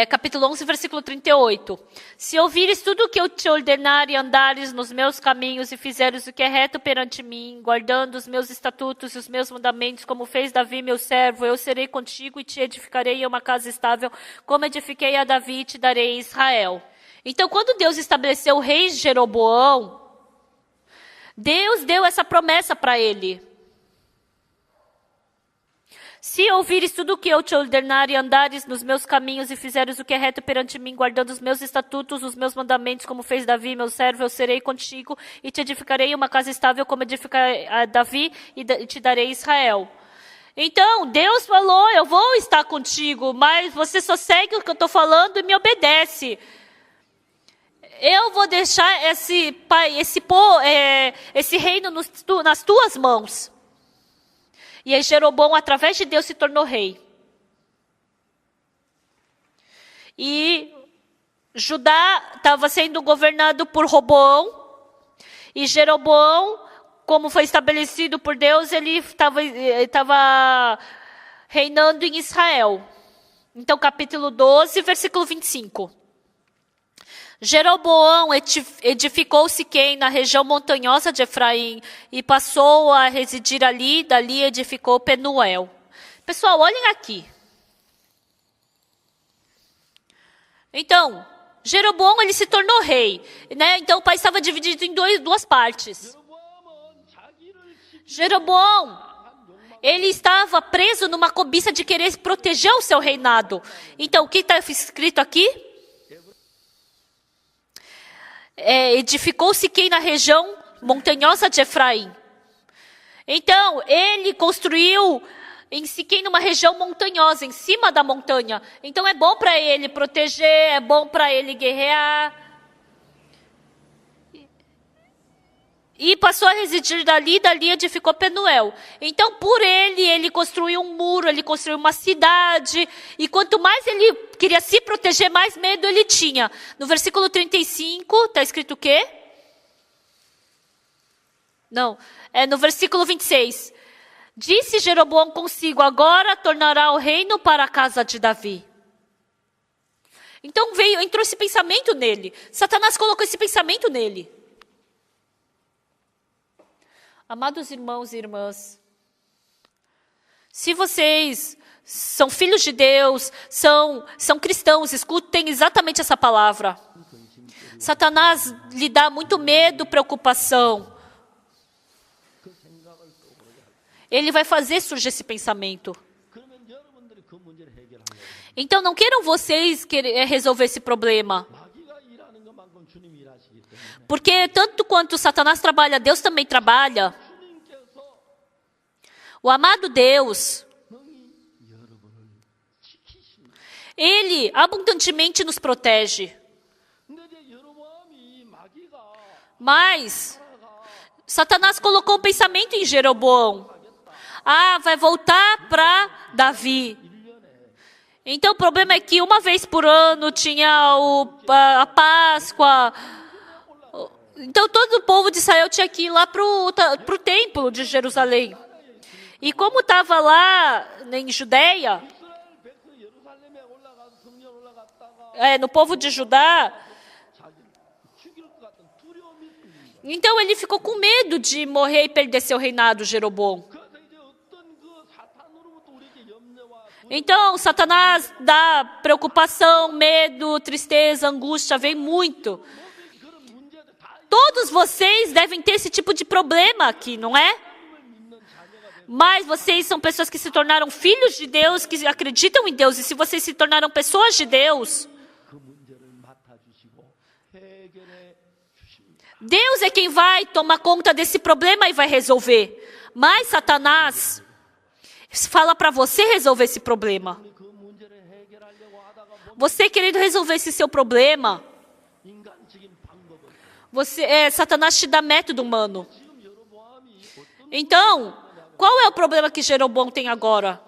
Capítulo 11, versículo 38. Se ouvires tudo o que eu te ordenar e andares nos meus caminhos e fizeres o que é reto perante mim, guardando os meus estatutos e os meus mandamentos, como fez Davi, meu servo, eu serei contigo e te edificarei uma casa estável, como edifiquei a Davi e te darei Israel. Então, quando Deus estabeleceu o rei Jeroboão, Deus deu essa promessa para ele. Se ouvires tudo o que eu te ordenar e andares nos meus caminhos e fizeres o que é reto perante mim, guardando os meus estatutos, os meus mandamentos, como fez Davi, meu servo, eu serei contigo e te edificarei uma casa estável, como edificarei a Davi e te darei Israel. Então, Deus falou, eu vou estar contigo, mas você só segue o que eu estou falando e me obedece. Eu vou deixar esse reino nas tuas mãos. E aí Jeroboão, através de Deus, se tornou rei. E Judá estava sendo governado por Roboão. E Jeroboão, como foi estabelecido por Deus, ele estava reinando em Israel. Então, capítulo 12, versículo 25. Jeroboão edificou Siquém na região montanhosa de Efraim e passou a residir ali, dali edificou Penuel. Pessoal, olhem aqui. Então, Jeroboão ele se tornou rei, né? Então o país estava dividido em duas partes. Jeroboão, ele estava preso numa cobiça de querer proteger o seu reinado. Então, o que está escrito aqui? Edificou Siquém na região montanhosa de Efraim. Então, ele construiu em Siquém, numa região montanhosa, em cima da montanha. Então é bom para ele proteger, é bom para ele guerrear. E passou a residir dali edificou Penuel. Então, por ele construiu um muro, ele construiu uma cidade. E quanto mais ele queria se proteger, mais medo ele tinha. No versículo 35, está escrito o quê? Não, é no versículo 26. Disse Jeroboão consigo, agora tornará o reino para a casa de Davi. Então entrou esse pensamento nele. Satanás colocou esse pensamento nele. Amados irmãos e irmãs, se vocês são filhos de Deus, são cristãos, escutem exatamente essa palavra. Satanás lhe dá muito medo, preocupação. Ele vai fazer surgir esse pensamento. Então não queiram vocês resolver esse problema. Porque tanto quanto Satanás trabalha, Deus também trabalha. O amado Deus, Ele abundantemente nos protege. Mas Satanás colocou um pensamento em Jeroboão. Vai voltar para Davi. Então o problema é que uma vez por ano tinha a Páscoa. Então todo o povo de Israel tinha que ir lá para o templo de Jerusalém. E como estava lá em Judeia, no povo de Judá, então ele ficou com medo de morrer e perder seu reinado, Jeroboão. Então Satanás dá preocupação, medo, tristeza, angústia, vem muito. Todos vocês devem ter esse tipo de problema aqui, não é? Mas vocês são pessoas que se tornaram filhos de Deus, que acreditam em Deus. E se vocês se tornaram pessoas de Deus, Deus é quem vai tomar conta desse problema e vai resolver. Mas Satanás fala para você resolver esse problema. Você querendo resolver esse seu problema, Satanás te dá método humano. Então, qual é o problema que Jeroboão tem agora?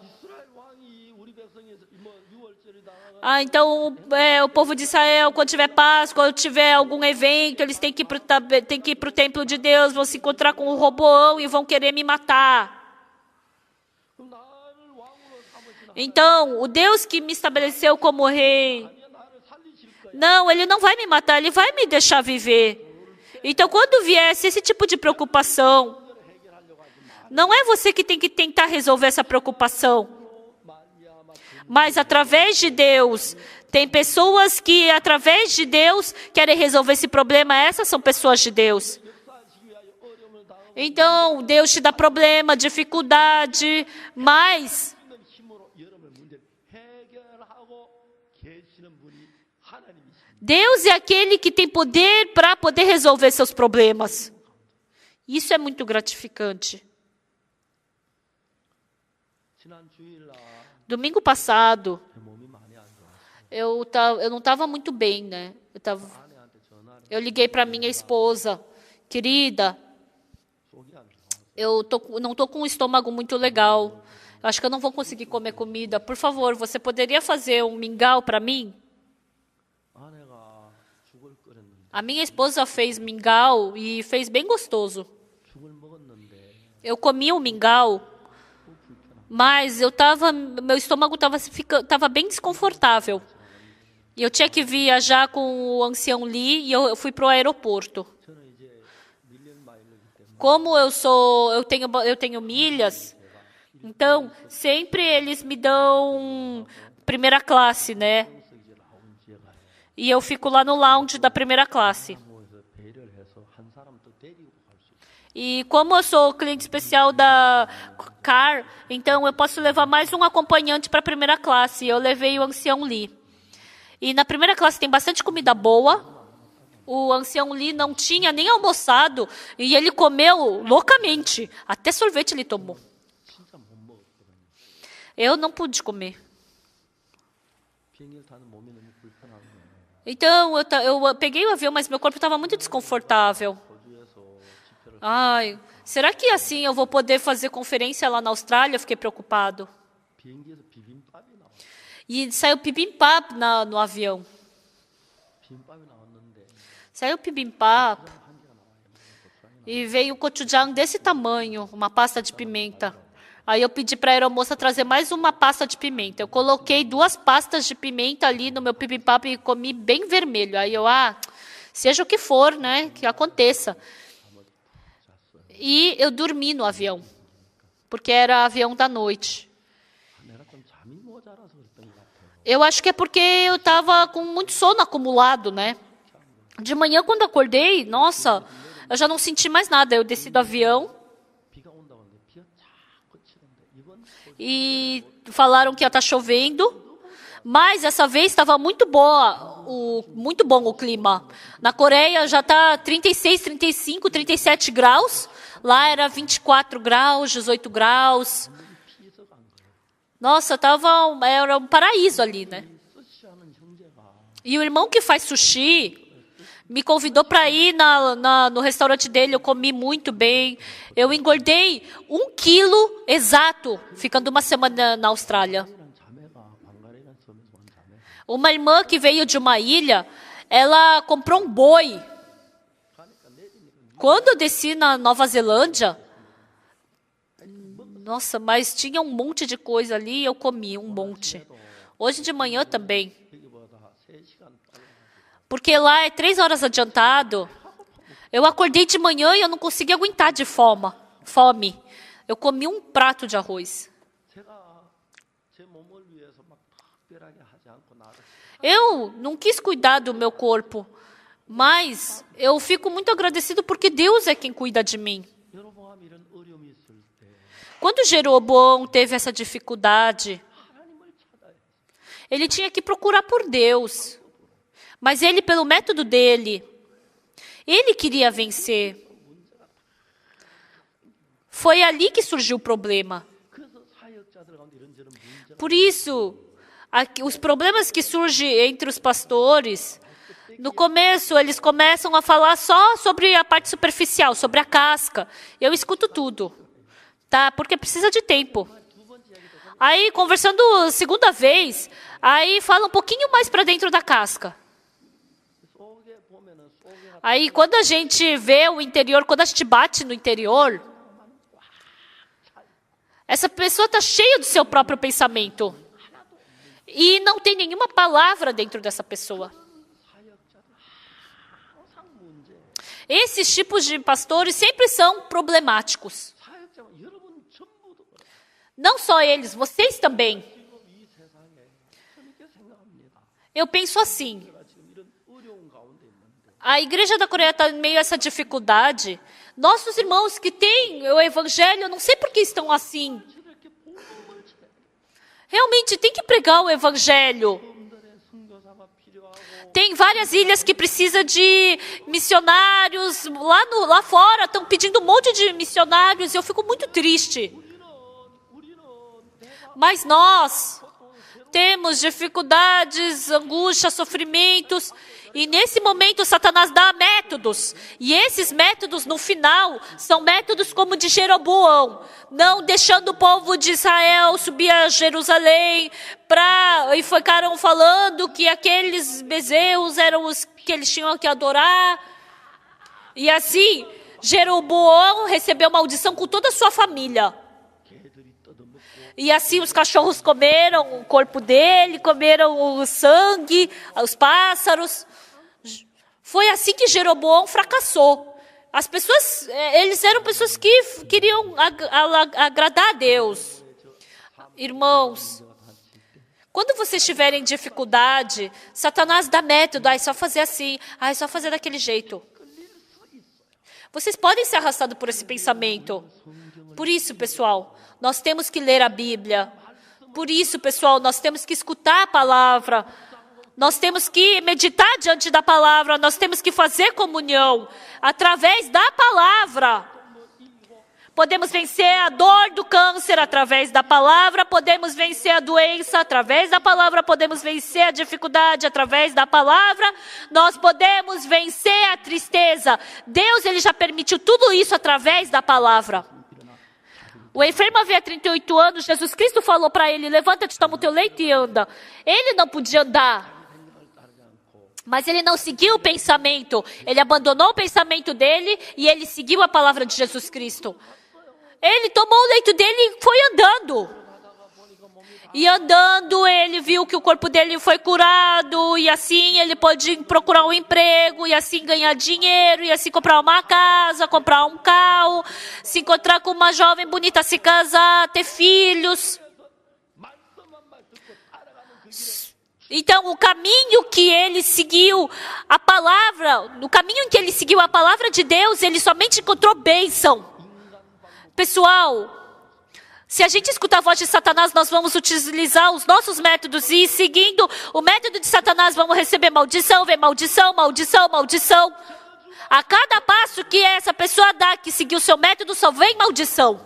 Então o povo de Israel, quando tiver Páscoa, quando tiver algum evento, eles têm que ir para o templo de Deus, vão se encontrar com o Roboão e vão querer me matar. Então, o Deus que me estabeleceu como rei, não, Ele não vai me matar, Ele vai me deixar viver. Então, quando viesse esse tipo de preocupação, não é você que tem que tentar resolver essa preocupação. Mas através de Deus, tem pessoas que através de Deus querem resolver esse problema. Essas são pessoas de Deus. Então, Deus te dá problema, dificuldade, mas Deus é aquele que tem poder para poder resolver seus problemas. Isso é muito gratificante. Domingo passado, eu não estava muito bem, né? Eu liguei para minha esposa, querida, eu não estou com um estômago muito legal. Eu acho que eu não vou conseguir comer comida. Por favor, você poderia fazer um mingau para mim? A minha esposa fez mingau e fez bem gostoso. Eu comi o mingau, mas meu estômago estava bem desconfortável. E eu tinha que viajar com o ancião Lee e eu fui para o aeroporto. Como eu tenho milhas, então sempre eles me dão primeira classe, né? E eu fico lá no lounge da primeira classe. E como eu sou cliente especial da CAR, então eu posso levar mais um acompanhante para a primeira classe. Eu levei o ancião Lee. E na primeira classe tem bastante comida boa. O ancião Lee não tinha nem almoçado e ele comeu loucamente. Até sorvete ele tomou. Eu não pude comer. Então, eu peguei o avião, mas meu corpo estava muito desconfortável. Ai, será que assim eu vou poder fazer conferência lá na Austrália? Eu fiquei preocupado. E saiu bibimbap no avião. Saiu bibimbap. E veio um gochujang desse tamanho, uma pasta de pimenta. Aí eu pedi para a aeromoça trazer mais uma pasta de pimenta. Eu coloquei 2 pastas de pimenta ali no meu bibimbap e comi bem vermelho. Aí eu, seja o que for, né, que aconteça. E eu dormi no avião, porque era avião da noite. Eu acho que é porque eu estava com muito sono acumulado, né? De manhã, quando eu acordei, nossa, eu já não senti mais nada. Eu desci do avião e falaram que ia estar chovendo, mas essa vez estava muito muito bom o clima. Na Coreia já está 36, 35, 37 graus. Lá era 24 graus, 18 graus. Nossa, era um paraíso ali, né? E o irmão que faz sushi me convidou para ir no restaurante dele. Eu comi muito bem. Eu engordei 1 quilo exato, ficando uma semana na Austrália. Uma irmã que veio de uma ilha, ela comprou um boi. Quando eu desci na Nova Zelândia, nossa, mas tinha um monte de coisa ali, eu comi um monte. Hoje de manhã também. Porque lá é 3 horas adiantado. Eu acordei de manhã e eu não consegui aguentar de fome. Eu comi um prato de arroz. Eu não quis cuidar do meu corpo, mas eu fico muito agradecido porque Deus é quem cuida de mim. Quando Jeroboão teve essa dificuldade, ele tinha que procurar por Deus. Mas ele, pelo método dele, ele queria vencer. Foi ali que surgiu o problema. Por isso, os problemas que surgem entre os pastores, no começo eles começam a falar só sobre a parte superficial, sobre a casca. Eu escuto tudo, tá? Porque precisa de tempo. Aí, conversando a segunda vez, aí fala um pouquinho mais para dentro da casca. Aí, quando a gente vê o interior, quando a gente bate no interior, essa pessoa está cheia do seu próprio pensamento. E não tem nenhuma palavra dentro dessa pessoa. Esses tipos de pastores sempre são problemáticos. Não só eles, vocês também. Eu penso assim. A igreja da Coreia está em meio a essa dificuldade. Nossos irmãos que têm o evangelho, eu não sei por que estão assim. Realmente tem que pregar o evangelho. Tem várias ilhas que precisam de missionários. Lá fora estão pedindo um monte de missionários e eu fico muito triste. Mas nós temos dificuldades, angústias, sofrimentos. E nesse momento Satanás dá métodos. E esses métodos no final são métodos como de Jeroboão. Não deixando o povo de Israel subir a Jerusalém. E ficaram falando que aqueles bezeus eram os que eles tinham que adorar. E assim, Jeroboão recebeu maldição com toda a sua família. E assim os cachorros comeram o corpo dele, comeram o sangue, os pássaros. Foi assim que Jeroboão fracassou. As pessoas, eles eram pessoas que queriam agradar a Deus. Irmãos, quando vocês tiverem dificuldade, Satanás dá método, é só fazer assim, é só fazer daquele jeito. Vocês podem ser arrastados por esse pensamento. Por isso, pessoal, nós temos que ler a Bíblia. Por isso, pessoal, nós temos que escutar a palavra. Nós temos que meditar diante da palavra. Nós temos que fazer comunhão através da palavra. Podemos vencer a dor do câncer através da palavra, podemos vencer a doença através da palavra, podemos vencer a dificuldade através da palavra, nós podemos vencer a tristeza. Deus, Ele já permitiu tudo isso através da palavra. O enfermo havia 38 anos, Jesus Cristo falou para ele, levanta-te, toma o teu leito e anda. Ele não podia andar. Mas ele não seguiu o pensamento. Ele abandonou o pensamento dele e ele seguiu a palavra de Jesus Cristo. Ele tomou o leito dele e foi andando. E andando, ele viu que o corpo dele foi curado. E assim ele pôde procurar um emprego. E assim ganhar dinheiro. E assim comprar uma casa, comprar um carro. Se encontrar com uma jovem bonita, se casar, ter filhos. Então, o caminho que ele seguiu, a palavra, no caminho em que ele seguiu a palavra de Deus, ele somente encontrou bênção. Pessoal, se a gente escutar a voz de Satanás, nós vamos utilizar os nossos métodos e seguindo o método de Satanás, vamos receber maldição, vem maldição, maldição, maldição. A cada passo que essa pessoa dá, que seguiu o seu método, só vem maldição.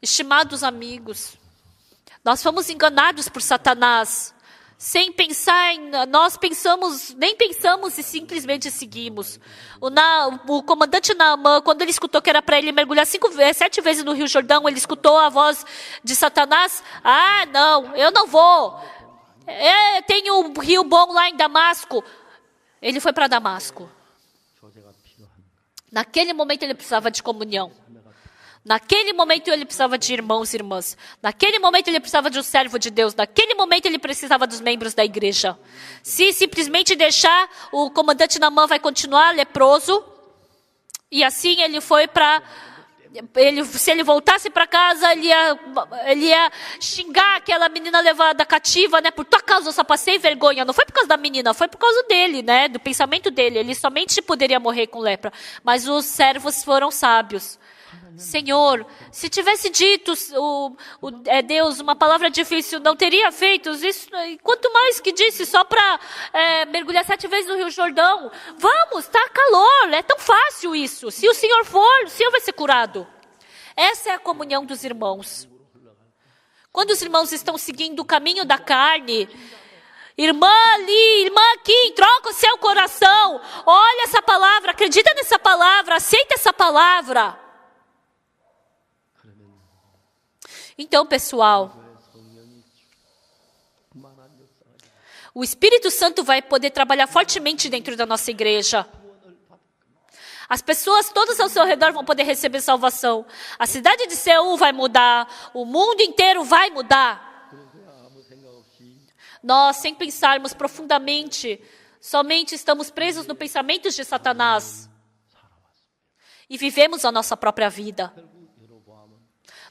Estimados amigos, nós fomos enganados por Satanás. Sem pensar nem pensamos e simplesmente seguimos. O comandante Naamã, quando ele escutou que era para ele mergulhar 7 vezes no Rio Jordão, ele escutou a voz de Satanás. Ah, não, eu não vou. Tem um rio bom lá em Damasco. Ele foi para Damasco. Naquele momento ele precisava de comunhão. Naquele momento ele precisava de irmãos e irmãs. Naquele momento ele precisava de um servo de Deus. Naquele momento ele precisava dos membros da igreja. Se simplesmente deixar, o comandante Naamã vai continuar leproso. E assim ele foi para... se ele voltasse para casa, ele ia xingar aquela menina levada cativa, né? Por tua causa eu só passei vergonha. Não foi por causa da menina, foi por causa dele, né? Do pensamento dele. Ele somente poderia morrer com lepra. Mas os servos foram sábios. Senhor, se tivesse dito Deus uma palavra difícil, não teria feito isso. Quanto mais que disse só para mergulhar 7 vezes no Rio Jordão. Vamos, está calor, é tão fácil isso. Se o Senhor for, o Senhor vai ser curado. Essa é a comunhão dos irmãos. Quando os irmãos estão seguindo o caminho da carne, irmã ali, irmã aqui, troca o seu coração. Olha essa palavra, acredita nessa palavra, aceita essa palavra. Então, pessoal, o Espírito Santo vai poder trabalhar fortemente dentro da nossa igreja. As pessoas todas ao seu redor vão poder receber salvação. A cidade de Seul vai mudar. O mundo inteiro vai mudar. Nós, sem pensarmos profundamente, somente estamos presos no pensamento de Satanás. E vivemos a nossa própria vida.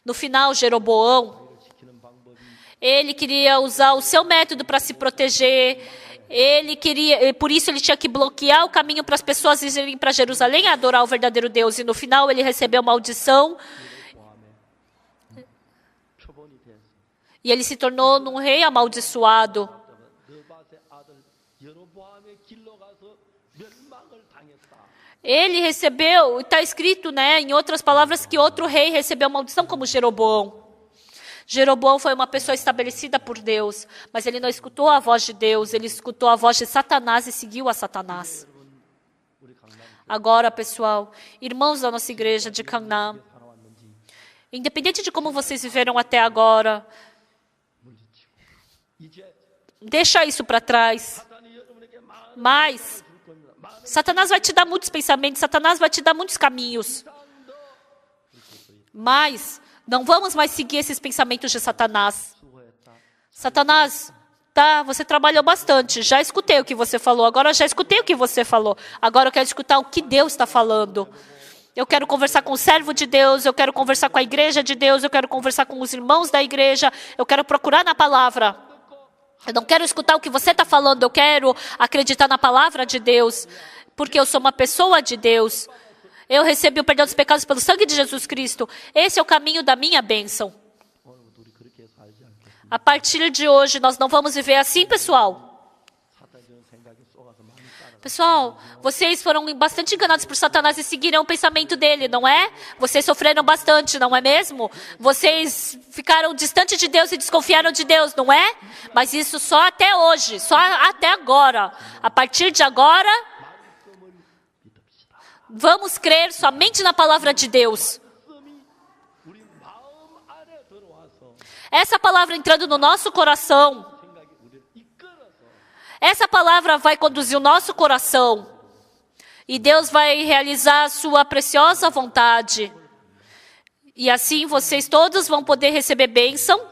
No final, Jeroboão, ele queria usar o seu método para se proteger. Por isso ele tinha que bloquear o caminho para as pessoas irem para Jerusalém a adorar o verdadeiro Deus. E no final ele recebeu maldição. E ele se tornou um rei amaldiçoado. Ele recebeu, está escrito, né, em outras palavras, que outro rei recebeu maldição como Jeroboão. Jeroboão foi uma pessoa estabelecida por Deus, mas ele não escutou a voz de Deus, ele escutou a voz de Satanás e seguiu a Satanás. Agora, pessoal, irmãos da nossa igreja de Gangnam, independente de como vocês viveram até agora, deixa isso para trás. Mas Satanás vai te dar muitos pensamentos, Satanás vai te dar muitos caminhos. Mas não vamos mais seguir esses pensamentos de Satanás. Satanás, tá, você trabalhou bastante, já escutei o que você falou, agora já escutei o que você falou. Agora eu quero escutar o que Deus está falando. Eu quero conversar com o servo de Deus, eu quero conversar com a igreja de Deus, eu quero conversar com os irmãos da igreja, eu quero procurar na palavra. Eu não quero escutar o que você está falando, eu quero acreditar na palavra de Deus, porque eu sou uma pessoa de Deus. Eu recebi o perdão dos pecados pelo sangue de Jesus Cristo. Esse é o caminho da minha bênção. A partir de hoje, nós não vamos viver assim, pessoal. Pessoal, vocês foram bastante enganados por Satanás e seguiram o pensamento dele, não é? Vocês sofreram bastante, não é mesmo? Vocês ficaram distantes de Deus e desconfiaram de Deus, não é? Mas isso só até hoje, só até agora. A partir de agora, vamos crer somente na palavra de Deus. Essa palavra entrando no nosso coração, essa palavra vai conduzir o nosso coração. E Deus vai realizar a sua preciosa vontade. E assim vocês todos vão poder receber bênção.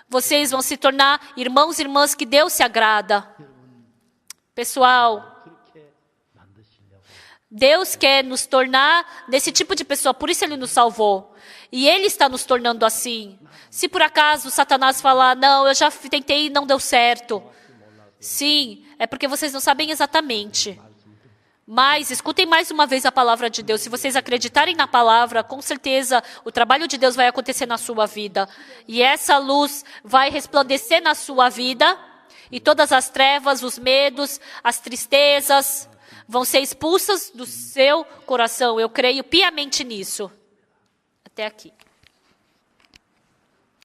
Vocês vão se tornar irmãos e irmãs que Deus se agrada. Pessoal, Deus quer nos tornar desse tipo de pessoa. Por isso Ele nos salvou. E Ele está nos tornando assim. Se por acaso Satanás falar, não, eu já tentei e não deu certo. Sim, é porque vocês não sabem exatamente. Mas escutem mais uma vez a palavra de Deus. Se vocês acreditarem na palavra, com certeza o trabalho de Deus vai acontecer na sua vida. E essa luz vai resplandecer na sua vida. E todas as trevas, os medos, as tristezas vão ser expulsas do seu coração. Eu creio piamente nisso. Até aqui.